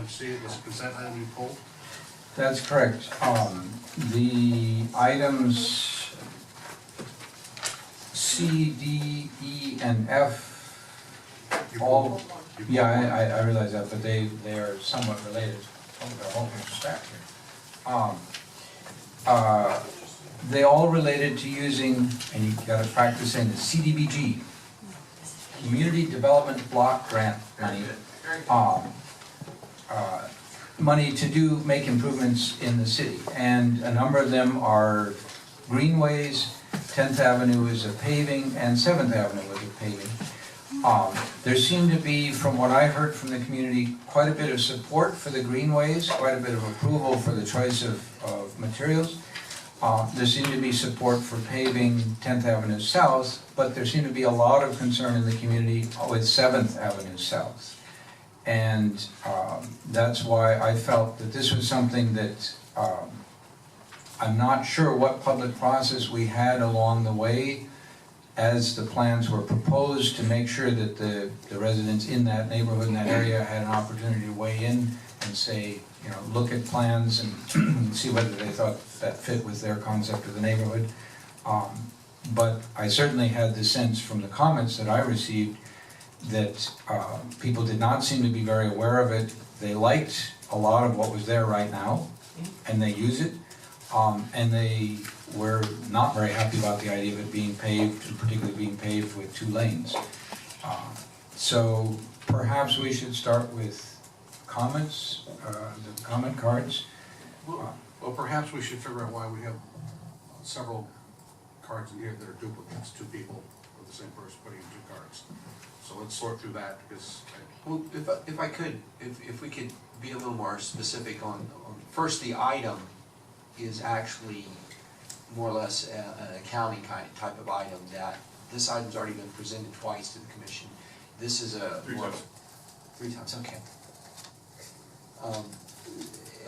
See it was a consent item you pulled? That's correct. The items C, D, E, and F, You all, pulled- you pulled yeah, one. I realize that, but they are somewhat related. Oh, they're all stacked here. They all related to using, and you gotta practice saying the CDBG, Community Development Block Grant money. Money to make improvements in the city, and a number of them are greenways. 10th Avenue is a paving, and 7th Avenue is a paving. There seemed to be, from what I heard from the community, quite a bit of support for the greenways, quite a bit of approval for the choice of materials. There seemed to be support for paving 10th Avenue South, but there seemed to be a lot of concern in the community with 7th Avenue South. And that's why I felt that this was something that I'm not sure what public process we had along the way as the plans were proposed to make sure that the residents in that neighborhood, in that area, had an opportunity to weigh in and say, you know, look at plans and see whether they thought that fit with their concept of the neighborhood. But I certainly had the sense from the comments that I received that people did not seem to be very aware of it. They liked a lot of what was there right now, and they use it, and they were not very happy about the idea of it being paved, and particularly being paved with 2 lanes. So perhaps we should start with comments, the comment cards. Well, perhaps we should figure out why we have several cards in here that are duplicates, 2 people with the same person putting in 2 cards. So let's sort through that, because Well, if I could, if we could be a little more specific on first, the item is actually more or less an accounting type of item, that this item's already been presented twice to the commission. This is a... 3 times. 3 times, okay.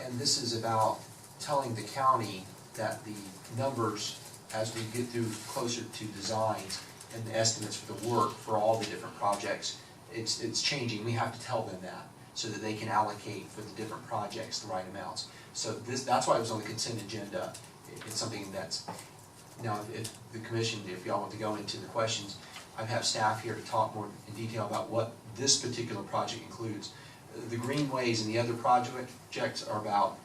And this is about telling the county that the numbers, as we get through closer to designs, and the estimates for the work for all the different projects, it's changing. We have to tell them that so that they can allocate for the different projects the right amounts. So that's why it was on the consent agenda. It's something that's, now if the commission, if y'all want to go into the questions, I have staff here to talk more in detail about what this particular project includes. The greenways and the other projects are about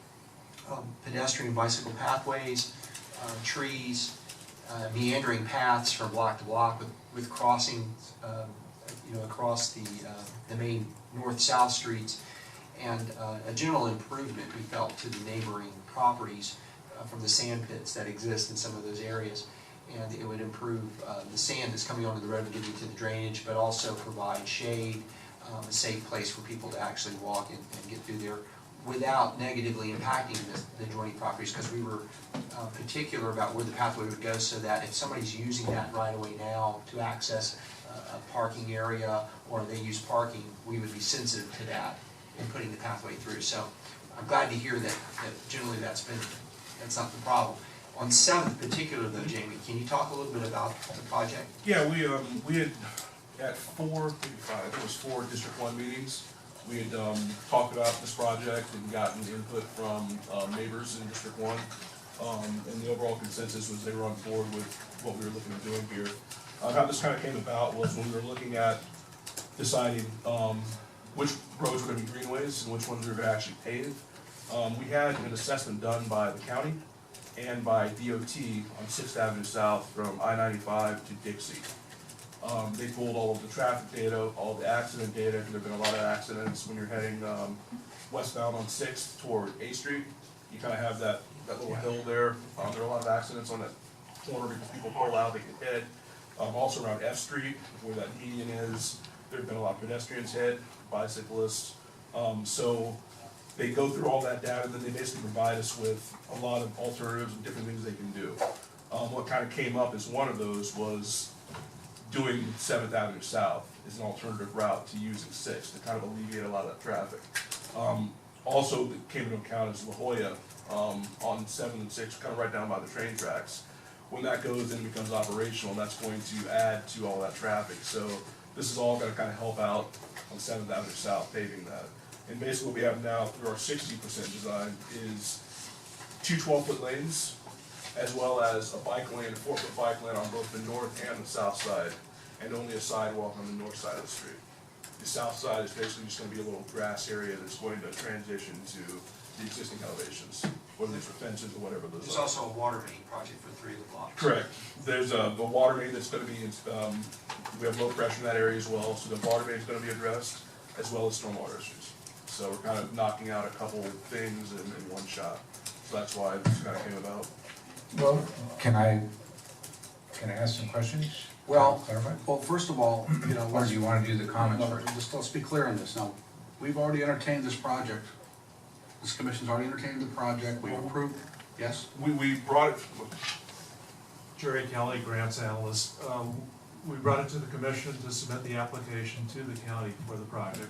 pedestrian bicycle pathways, trees, meandering paths from block to block with crossings, across the main north-south streets, and a general improvement we felt to the neighboring properties from the sand pits that exist in some of those areas. And it would improve the sand that's coming onto the road and getting to the drainage, but also provide shade, a safe place for people to actually walk and get through there without negatively impacting the adjoining properties, because we were particular about where the pathway would go, so that if somebody's using that right away now to access a parking area, or they use parking, we would be sensitive to that in putting the pathway through. So I'm glad to hear that generally that's not the problem. On 7th particular though, Jamie, can you talk a little bit about the project? Yeah, we had at 4, maybe 5, I think it was 4 District 1 meetings. We had talked about this project and gotten input from neighbors in District 1. And the overall consensus was they were on board with what we were looking at doing here. How this kind of came about was when we were looking at deciding which roads were going to be greenways and which ones we were going to actually pave. We had an assessment done by the county and by DOT on 6th Avenue South from I-95 to Dixie. They pulled all of the traffic data, all the accident data. There have been a lot of accidents when you're heading westbound on 6th toward A Street. You kind of have that little hill there. There are a lot of accidents on that corner because people pull out, they get hit. Also around F Street, where that median is, there have been a lot of pedestrians hit, bicyclists. So they go through all that data, and then they basically provide us with a lot of alternatives and different things they can do. What kind of came up as one of those was doing 7th Avenue South is an alternative route to using 6th to kind of alleviate a lot of that traffic. Also that came into account is La Jolla on 7th and 6th, kind of right down by the train tracks. When that goes in and becomes operational, that's going to add to all that traffic. So this is all going to kind of help out on 7th Avenue South, paving that. And basically what we have now through our 60% design is two 12-foot lanes, as well as a bike lane, a 4-foot bike lane on both the north and the south side, and only a sidewalk on the north side of the street. The south side is basically just gonna be a little grass area that's going to transition to the existing elevations, whether it's for fences or whatever those There's are. also a water main project for 3 of the blocks. Correct. There's a water main that's gonna be, we have low pressure in that area as well, so the water main is gonna be addressed, as well as stormwater issues. So we're kind of knocking out a couple things in one shot. So that's why this kind of came about. Well, can I ask some questions? Well, Clarify? well, first of all, Or do you want to do the comments no, first? let's be clear on this. Now, we've already entertained this project. This commission's already entertained the project, we've approved, yes? We brought it, Jerry Kelly, grants analyst. We brought it to the commission to submit the application to the county for the project,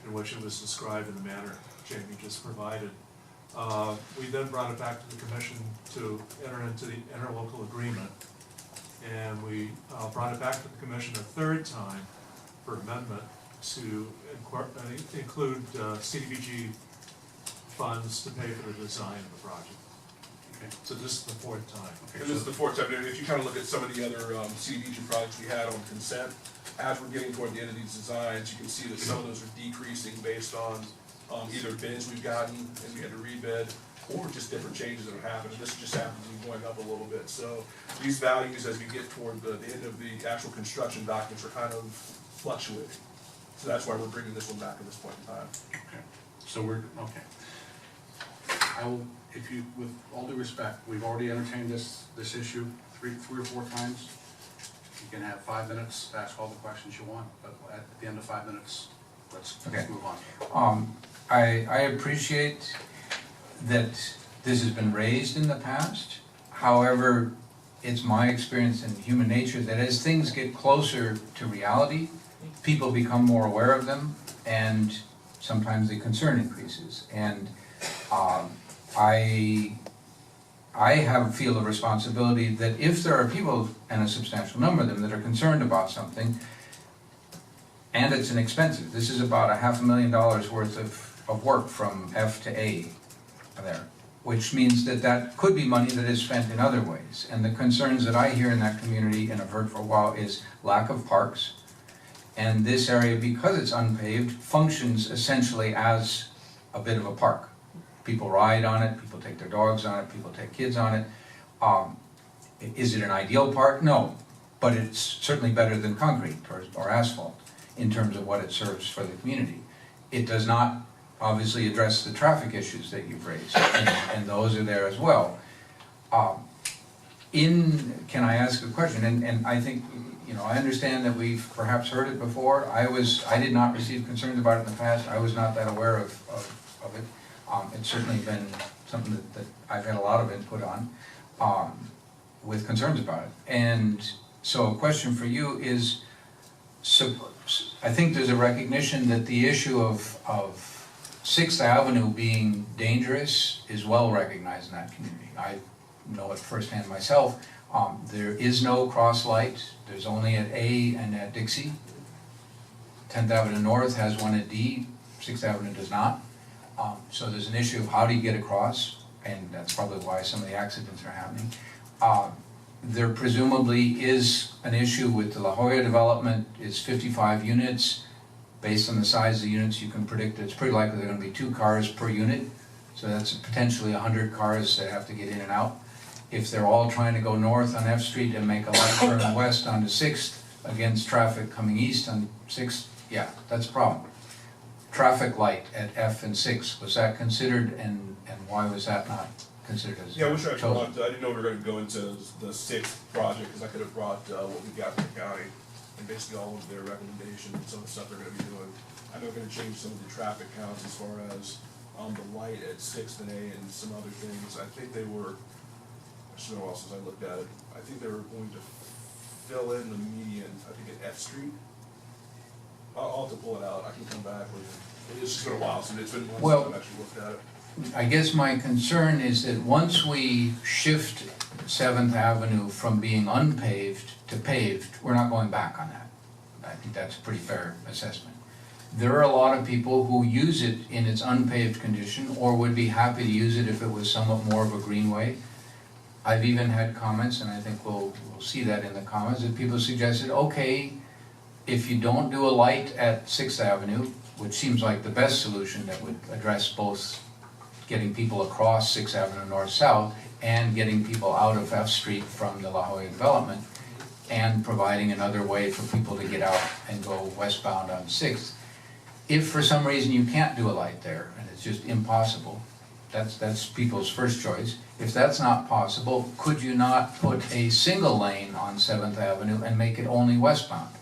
in which it was described in the manner Jamie just provided. We then brought it back to the commission to enter into the interlocal agreement. And we brought it back to the commission a third time for amendment to include CDBG funds to pay for the design of the project. Okay. So this is the fourth time. and this is the fourth time, and if you kind of look at some of the other CDBG projects we had on consent, as we're getting toward the end of these designs, you can see that some of those are decreasing based on either bids we've gotten and we had to rebid, or just different changes that have happened. And this just happens to be going up a little bit. So these values, as we get toward the end of the actual construction documents, are kind of fluctuating. So that's why we're bringing this one back at this point in time. Okay, so we're, okay. I will, if you, with all due respect, we've already entertained this issue three or four times. You can have 5 minutes to ask all the questions you want, but at the end of 5 minutes, let's Okay. move on. I appreciate that this has been raised in the past. However, it's my experience in human nature that as things get closer to reality, people become more aware of them, and sometimes the concern increases. And feel a responsibility that if there are people, and a substantial number of them, that are concerned about something, and it's inexpensive, this is about $500,000 worth of work from F to A there, which means that could be money that is spent in other ways. And the concerns that I hear in that community, and have heard for a while, is lack of parks. And this area, because it's unpaved, functions essentially as a bit of a park. People ride on it, people take their dogs on it, people take kids on it. Is it an ideal park? No, but it's certainly better than concrete or asphalt in terms of what it serves for the community. It does not obviously address the traffic issues that you've raised, and those are there as well. Can I ask a question? And I think, I understand that we've perhaps heard it before. I did not receive concerns about it in the past. I was not that aware of it. It's certainly been something that I've had a lot of input on, with concerns about it. And so a question for you is, I think there's a recognition that the issue of 6th Avenue being dangerous is well recognized in that community. I know it firsthand myself. There is no cross light. There's only at A and at Dixie. 10th Avenue North has one at D, 6th Avenue does not. So there's an issue of how do you get across, and that's probably why some of the accidents are happening. There presumably is an issue with the La Jolla development. It's 55 units. Based on the size of the units, you can predict it's pretty likely there are going to be 2 cars per unit. So that's potentially 100 cars that have to get in and out. If they're all trying to go north on F Street and make a left turn west onto 6th against traffic coming east on 6th, yeah, that's a problem. Traffic light at F and 6, was that considered, and why was that not considered as Yeah, I wish I chosen? didn't know we were going to go into the 6th project, because I could have brought what we got from the county, and basically all of their recommendations and some of the stuff they're going to be doing. I know they're going to change some of the traffic counts as far as the light at 6th and A and some other things. I think they were, I should know else as I looked at it, I think they were going to fill in the median, I think at F Street. I'll have to pull it out, I can come back with it. It's just been a while since, it's been months Well, since I've actually looked at it. I guess my concern is that once we shift 7th Avenue from being unpaved to paved, we're not going back on that. I think that's a pretty fair assessment. There are a lot of people who use it in its unpaved condition, or would be happy to use it if it was somewhat more of a greenway. I've even had comments, and I think we'll see that in the comments, that people suggested, okay, if you don't do a light at Sixth Avenue, which seems like the best solution that would address both getting people across Sixth Avenue north-south and getting people out of F Street from the La Jolla development, and providing another way for people to get out and go westbound on Sixth. If for some reason you can't do a light there, and it's just impossible, that's people's first choice. If that's not possible, could you not put a single lane on 7th Avenue and make it only westbound?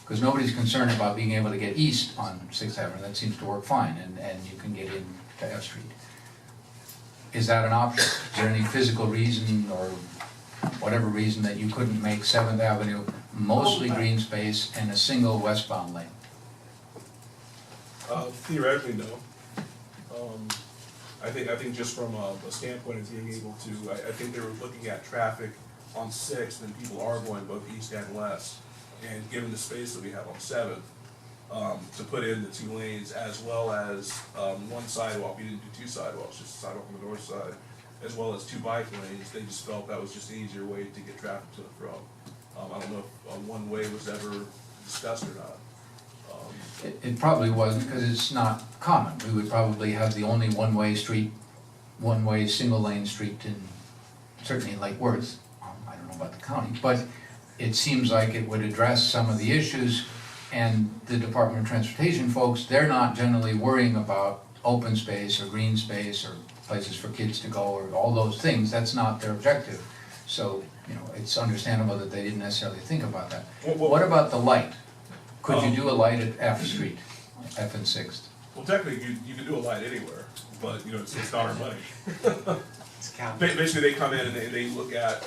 Because nobody's concerned about being able to get east on 6th Avenue, that seems to work fine, and you can get in to F Street. Is that an option? Is there any physical reason or whatever reason that you couldn't make 7th Avenue mostly green space and a single westbound lane? Theoretically, no. I think just from a standpoint of being able to, I think they were looking at traffic on Sixth, and people are going both east and west. And given the space that we have on Seventh, to put in the 2 lanes as well as one sidewalk, we didn't do 2 sidewalks, just a sidewalk on the north side, as well as 2 bike lanes, they just felt that was just an easier way to get traffic to and from. I don't know if one way was ever discussed or not. It probably wasn't, because it's not common. We would probably have the only one-way street, one-way single-lane street in, certainly in Lake Worth. I don't know about the county, but it seems like it would address some of the issues. And the Department of Transportation folks, they're not generally worrying about open space or green space or places for kids to go or all those things. That's not their objective. So, you know, it's understandable that they didn't necessarily think about that. What about the light? Could you do a light at F Street, F and 6th? Well, technically, you can do a light anywhere, but, you know, it's not our money. It's county. Basically, they come in and they look at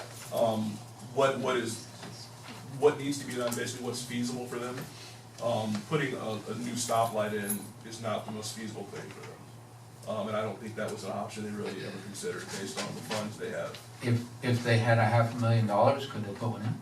what needs to be done, basically what's feasible for them. Putting a new stoplight in is not the most feasible thing for them. And I don't think that was an option they really ever considered based on the funds they have. If they had $500,000, could they put one in?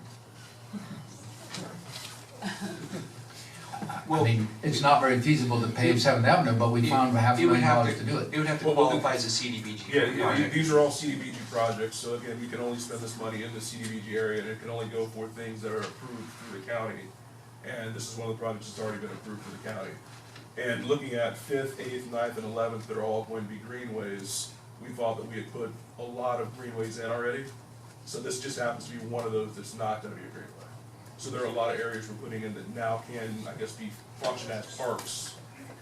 I mean, it's not very feasible to pave 7th Avenue, but we found $500,000 to do it. It would have to Well, qualify as a CDBG Yeah, project. these are all CDBG projects, so again, we can only spend this money in the CDBG area, and it can only go for things that are approved through the county. And this is one of the projects that's already been approved for the county. And looking at 5th, 8th, 9th, and 11th that are all going to be greenways, we thought that we had put a lot of greenways in already. So this just happens to be one of those that's not gonna be a greenway. So there are a lot of areas we're putting in that now can, I guess, be function as parks,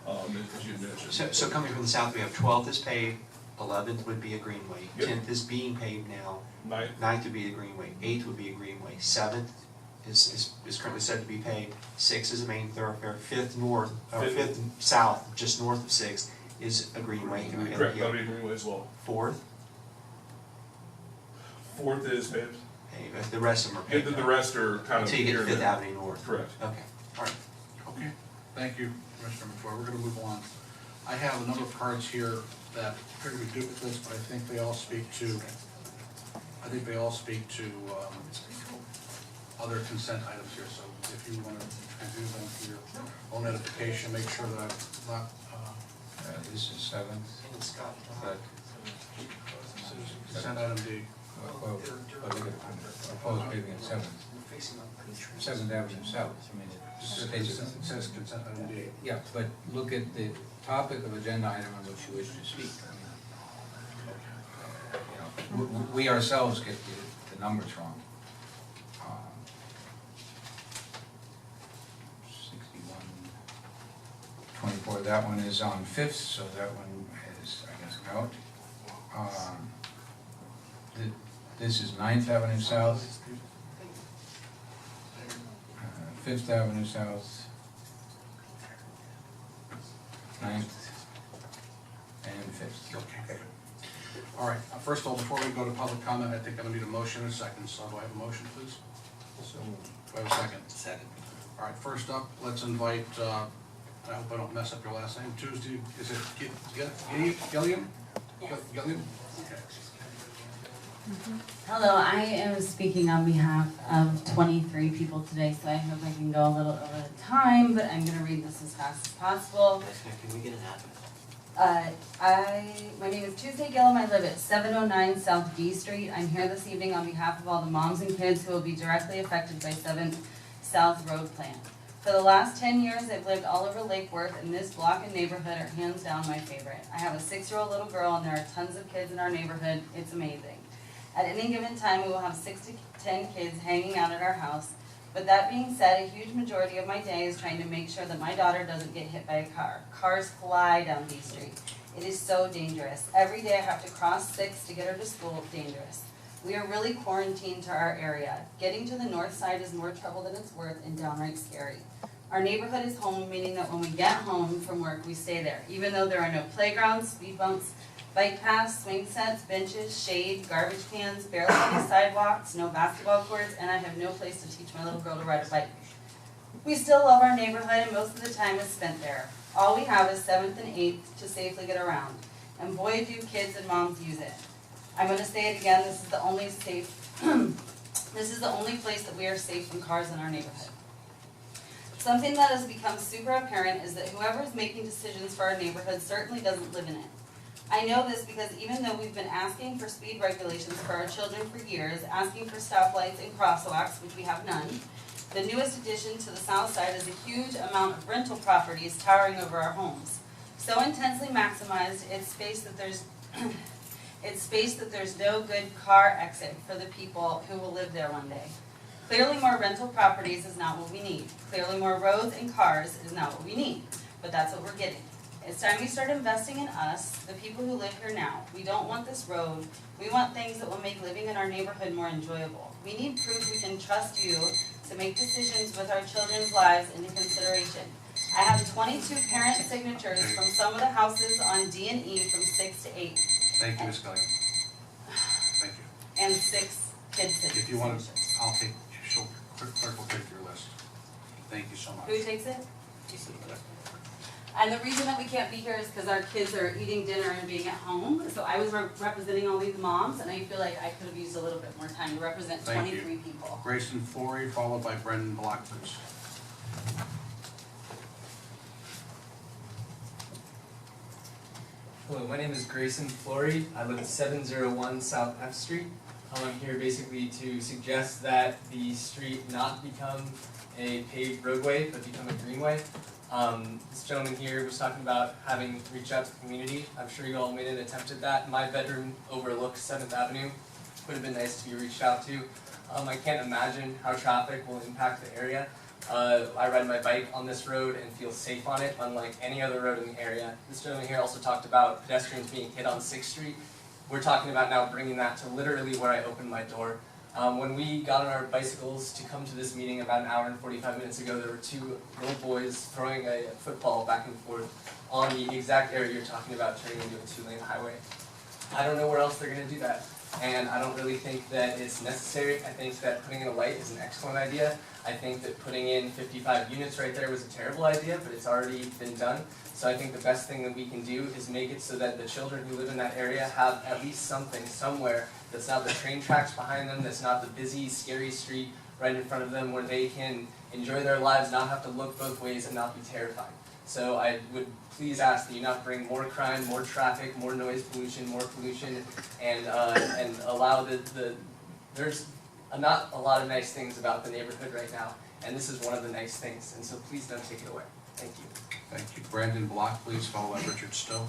as you mentioned. So coming from the south, we have 12th is paved, 11th would be a greenway, Yep. 10th is being paved now, 9th would be a greenway, 8th would be a greenway, 7th is currently said to be paved, 6th is a main thoroughfare, 5th north, or 5th south, just north of 6th, is a greenway. Correct, that'll be a greenway as well. 4th, 4th is paved. paved, the rest of them are Yeah, paved. the rest are kind of Until you get here to and 5th there. Avenue North. Correct. Okay, all right. Okay, thank you, Commissioner McCoy. We're gonna move on. I have a number of cards here that appear to be duplicates, but I think they all speak to, other consent items here, so if you wanna review them for your own edification, make sure that I'm not, This is 7th, And Scott, but, consent item D. well, look at proposed paving at 7th. 7th Avenue South, I mean, it states It says consent item D. yeah, but look at the topic of agenda item on which you wish to speak. I mean, you know, we ourselves get the numbers wrong. 61, 24, that one is on 5th, so that one is, I guess, out. This is 9th Avenue South, 5th Avenue South, 9th, and 5th. Okay. All right, first of all, before we go to public comment, I think I'm gonna need a motion in a second, so do I have a motion, please? Do I have a second? Second. All right, first up, let's invite, I hope I don't mess up your last name, Tuesday, is it Gilliam? Gilliam? Okay. Hello, I am speaking on behalf of 23 people today, so I hope I can go a little over the time, but I'm gonna read this as fast as possible. Can we get an address? My name is Tuesday Gillum, I live at 709 South D Street. I'm here this evening on behalf of all the moms and kids who will be directly affected by 7th South Road Plan. For the last 10 years, I've lived all over Lake Worth, and this block and neighborhood are hands down my favorite. I have a 6-year-old little girl, and there are tons of kids in our neighborhood. It's amazing. At any given time, we will have 6 to 10 kids hanging out at our house. But that being said, a huge majority of my day is trying to make sure that my daughter doesn't get hit by a car. Cars fly down D Street. It is so dangerous. Every day I have to cross 6 to get her to school. Dangerous. We are really quarantined to our area. Getting to the north side is more trouble than it's worth and downright scary. Our neighborhood is home, meaning that when we get home from work, we stay there. Even though there are no playgrounds, speed bumps, bike paths, swing sets, benches, shade, garbage cans, barely any sidewalks, no basketball courts, and I have no place to teach my little girl to ride a bike. We still love our neighborhood, and most of the time is spent there. All we have is 7th and 8th to safely get around. And boy, do kids and moms use it. I'm going to say it again, this is the only place that we are safe from cars in our neighborhood. Something that has become super apparent is that whoever is making decisions for our neighborhood certainly doesn't live in it. I know this because even though we've been asking for speed regulations for our children for years, asking for stoplights and crosswalks, which we have none, the newest addition to the south side is a huge amount of rental properties towering over our homes. So intensely maximized, it's space that there's no good car exit for the people who will live there one day. Clearly more rental properties is not what we need. Clearly more roads and cars is not what we need, but that's what we're getting. It's time we start investing in us, the people who live here now. We don't want this road. We want things that will make living in our neighborhood more enjoyable. We need proof we can trust you to make decisions with our children's lives into consideration. I have 22 parent signatures from some of the houses on D and E from 6 to 8. Thank you, Ms. Kelly. Thank you. And 6 kids' signatures. If you want to, I'll take, clerk will take your list. Thank you so much. Who takes it? And the reason that we can't be here is because our kids are eating dinner and being at home. So I was representing all these moms, and I feel like I could have used a little bit more time to represent Thank 23 you. people. Grayson Flory, followed by Brendan Block, please. Hello, my name is Grayson Flory. I live at 701 South F Street. I'm here basically to suggest that the street not become a paved roadway, but become a greenway. This gentleman here was talking about having reached out to the community. I'm sure you all made an attempt at that. My bedroom overlooks 7th Avenue. Would have been nice to be reached out to. I can't imagine how traffic will impact the area. I ride my bike on this road and feel safe on it, unlike any other road in the area. This gentleman here also talked about pedestrians being hit on 6th Street. We're talking about now bringing that to literally where I opened my door. When we got on our bicycles to come to this meeting about an hour and 45 minutes ago, there were 2 little boys throwing a football back and forth on the exact area you're talking about turning into a 2-lane highway. I don't know where else they're going to do that, and I don't really think that it's necessary. I think that putting in a light is an excellent idea. I think that putting in 55 units right there was a terrible idea, but it's already been done. So I think the best thing that we can do is make it so that the children who live in that area have at least something somewhere that's not the train tracks behind them, that's not the busy, scary street right in front of them, where they can enjoy their lives, not have to look both ways, and not be terrified. So I would please ask that you not bring more crime, more traffic, more noise pollution, and allow there's not a lot of nice things about the neighborhood right now, and this is one of the nice things, and so please don't take it away. Thank you. Thank you. Brandon Block, please, followed by Richard Stowe.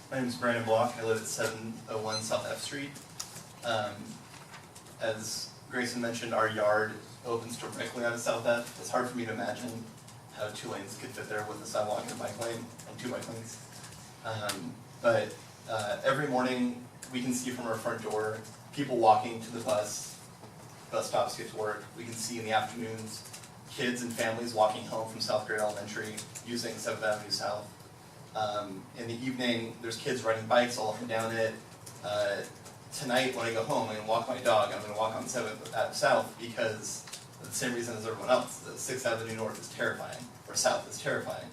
My name is Brandon Block. I live at 701 South F Street. As Grayson mentioned, our yard opens directly onto South F. It's hard for me to imagine how 2 lanes could fit there with a sidewalk and a bike lane, and 2 bike lanes. But every morning we can see from our front door people walking to the bus stops to get to work. We can see in the afternoons kids and families walking home from South Grade Elementary using 7th Avenue South. In the evening, there's kids riding bikes all up and down it. Tonight, when I go home, I'm going to walk my dog. I'm going to walk on 7th Ave South because for the same reason as everyone else. The 6th Avenue North is terrifying, or South is terrifying.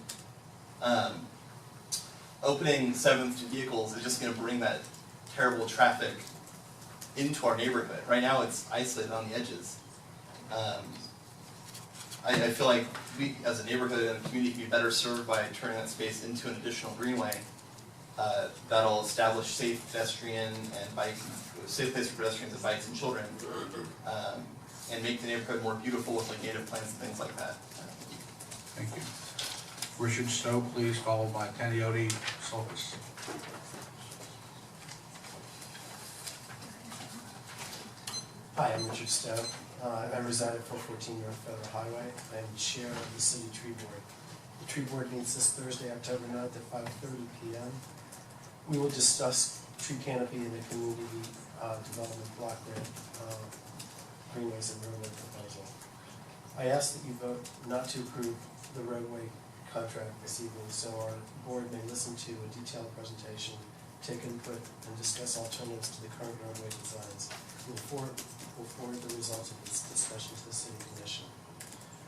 opening Seventh to vehicles is just gonna bring that terrible traffic into our neighborhood. Right now, it's isolated on the edges. I feel like we, as a neighborhood and a community, can be better served by turning that space into an additional greenway. That'll establish safe pedestrian and bike, safe place for pedestrians and bikes and children, and make the neighborhood more beautiful with like native plants and things like that. Thank you. Richard Stowe, please, followed by Tanioti Sulcas. Hi, I'm Richard Stowe. I reside at 414 North Federal Highway. I am chair of the City Tree Board. The Tree Board meets this Thursday, October 9th at 5:30 p.m. We will discuss tree canopy in the community development block grant, greenways and roadway proposal. I ask that you vote not to approve the roadway contract this evening, so our board may listen to a detailed presentation, take input, and discuss alternatives to the current roadway designs. We'll forward the results of this discussion to the City Commission.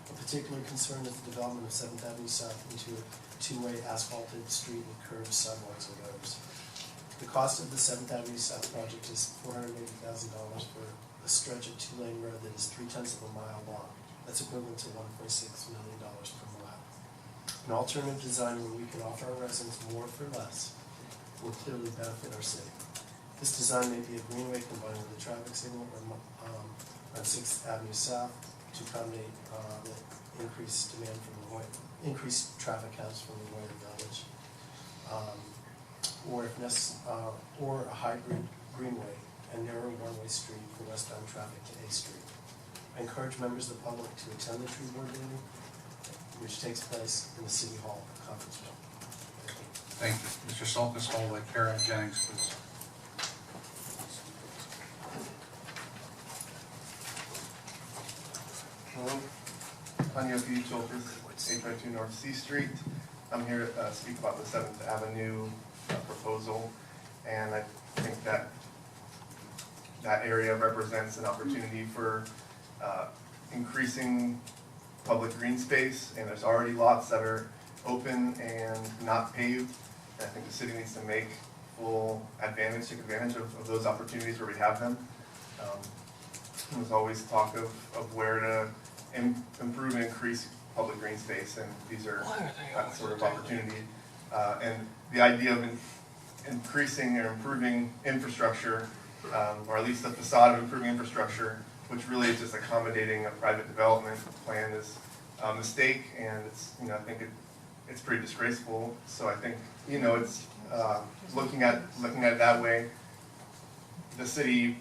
A particular concern is the development of 7th Avenue South into a two-way asphalted street with curved sidewalks and gutters. The cost of the 7th Avenue South project is $480,000 for a stretch of two-lane road that is 0.3 miles long. That's equivalent to $1.6 million per mile. An alternative design where we can offer our residents more for less will clearly benefit our city. This design may be a greenway combined with a traffic signal on 6th Avenue South to accommodate the increased demand from the increased traffic counts from the wider village, or if necessary, or a hybrid greenway and narrow one-way street for westbound traffic to A Street. I encourage members of the public to attend the Tree Board meeting, which takes place in the City Hall conference room. Thank you. Mr. Sulcas, followed by Kara Jennings, please. Hello, Tanioti Sulcas, 852 North C Street. I'm here to speak about the 7th Avenue proposal, and I think that that area represents an opportunity for increasing public green space, and there's already lots that are open and not paved. And I think the city needs to take advantage of those opportunities where we have them. There's always talk of where to improve and increase public green space, and these are that sort of opportunity. And the idea of increasing or improving infrastructure, or at least the facade of improving infrastructure, which really is just accommodating a private development plan, is a mistake, and it's, I think it's pretty disgraceful. So I think, it's looking at it that way. The city,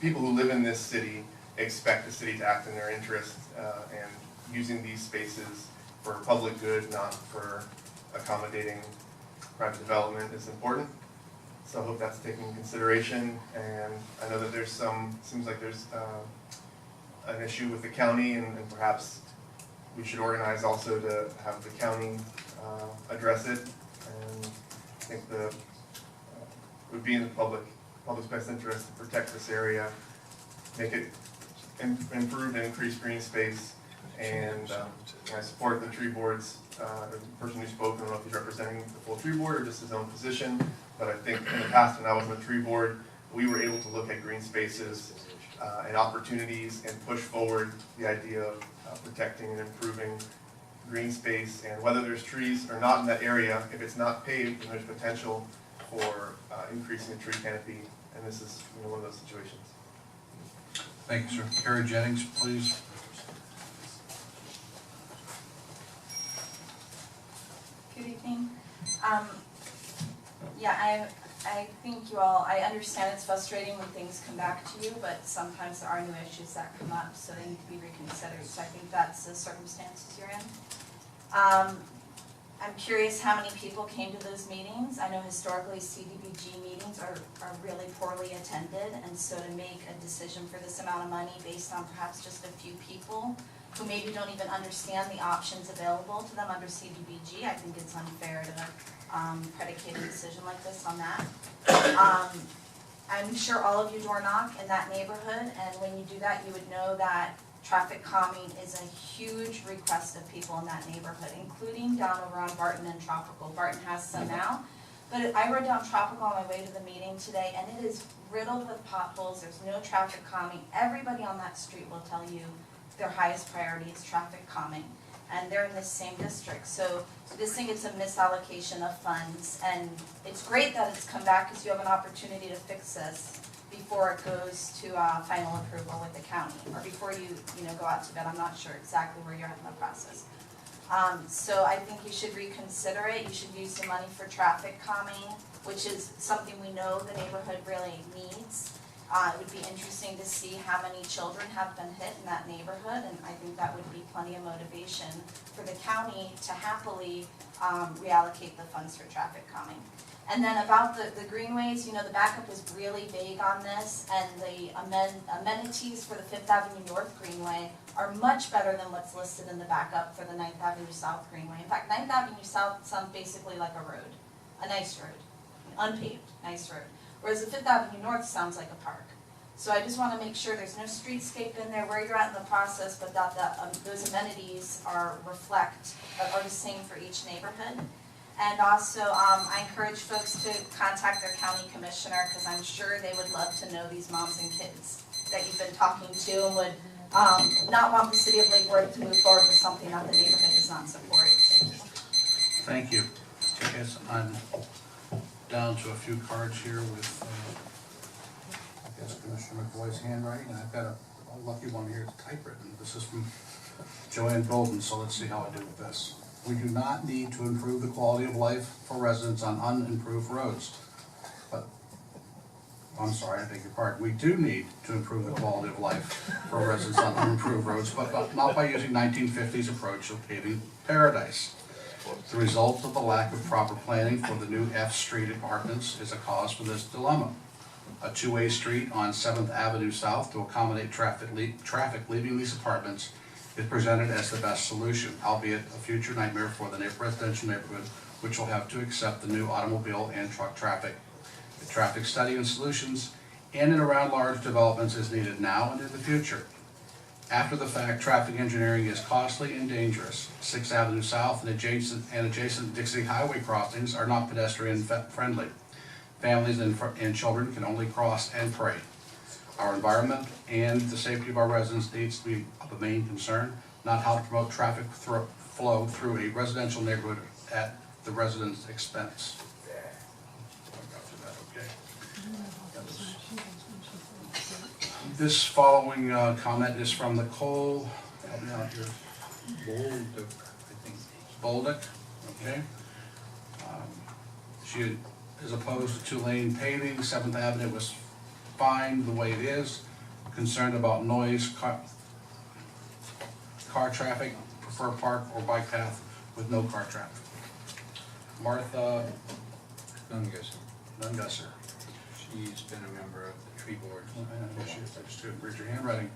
people who live in this city expect the city to act in their interest, and using these spaces for public good, not for accommodating private development, is important. So I hope that's taken into consideration, and I know that seems like there's an issue with the county, and perhaps we should organize also to have the county address it. And I think it would be in the public's best interest to protect this area, make it improve and increase green space, and I support the tree board's, the person who spoke. I don't know if he's representing the full tree board or just his own position, but I think in the past when I was on the tree board, we were able to look at green spaces and opportunities and push forward the idea of protecting and improving green space. And whether there's trees or not in that area, if it's not paved, then there's potential for increasing the tree canopy, and this is one of those situations. Thank you, sir. Kara Jennings, please. Good evening. I think I understand it's frustrating when things come back to you, but sometimes there are new issues that come up, so they need to be reconsidered. So I think that's the circumstances you're in. I'm curious how many people came to those meetings. I know historically CDBG meetings are really poorly attended, and so to make a decision for this amount of money based on perhaps just a few people who maybe don't even understand the options available to them under CDBG, I think it's unfair to predicate a decision like this on that. I'm sure all of you door knock in that neighborhood, and when you do that, you would know that traffic calming is a huge request of people in that neighborhood, including down over on Barton and Tropical. Barton has some now, but I rode down Tropical on my way to the meeting today, and it is riddled with potholes. There's no traffic calming. Everybody on that street will tell you their highest priority is traffic calming, and they're in the same district. So this thing is a misallocation of funds, and it's great that it's come back because you have an opportunity to fix this before it goes to final approval with the county, or before you go out to bid. I'm not sure exactly where you're at in the process. So I think you should reconsider it. You should use the money for traffic calming, which is something we know the neighborhood really needs. It would be interesting to see how many children have been hit in that neighborhood, and I think that would be plenty of motivation for the county to happily reallocate the funds for traffic calming. And then about the greenways, the backup was really vague on this, and the amenities for the Fifth Avenue North Greenway are much better than what's listed in the backup for the 9th Avenue South Greenway. In fact, 9th Avenue South sounds basically like a road, a nice road, unpaved, nice road. Whereas the Fifth Avenue North sounds like a park. So I just want to make sure there's no streetscape in there, where you're at in the process, but that those amenities are the same for each neighborhood. And also, I encourage folks to contact their county commissioner, because I'm sure they would love to know these moms and kids that you've been talking to, and would not want the city of Lake Worth to move forward with something that the neighborhood does not support. Thank you. Thank you. Okay, so I'm down to a few cards here with, I guess, Commissioner McCoy's handwriting, and I've got a lucky one here, it's typewritten. This is from Joanne Golden, so let's see how I do with this. We do not need to improve the quality of life for residents on unimproved roads. But, I'm sorry, I beg your pardon. We do need to improve the quality of life for residents on unimproved roads, but not by using 1950s approach of paving paradise. The result of the lack of proper planning for the new F Street apartments is a cause for this dilemma. A two-way street on 7th Avenue South to accommodate traffic leaving these apartments is presented as the best solution, albeit a future nightmare for the residential neighborhood, which will have to accept the new automobile and truck traffic. The traffic study and solutions in and around large developments is needed now and in the future. After the fact, traffic engineering is costly and dangerous. 6th Avenue South and adjacent Dixie Highway crossings are not pedestrian friendly. Families and children can only cross and pray. Our environment and the safety of our residents needs to be of the main concern, not how to promote traffic flow through a residential neighborhood at the residents' expense. This following comment is from Nicole, help me out here, Bolduc, okay? She is opposed to two-lane paving. 7th Avenue was fine the way it is. Concerned about noise, car traffic, prefer park or bike path with no car traffic. Martha Nungusser. She's been a member of the tree board. I just didn't read your handwriting.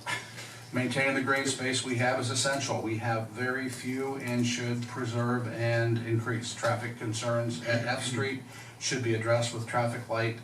Maintaining the green space we have is essential. We have very few and should preserve and increase. Traffic concerns at F Street should be addressed with traffic light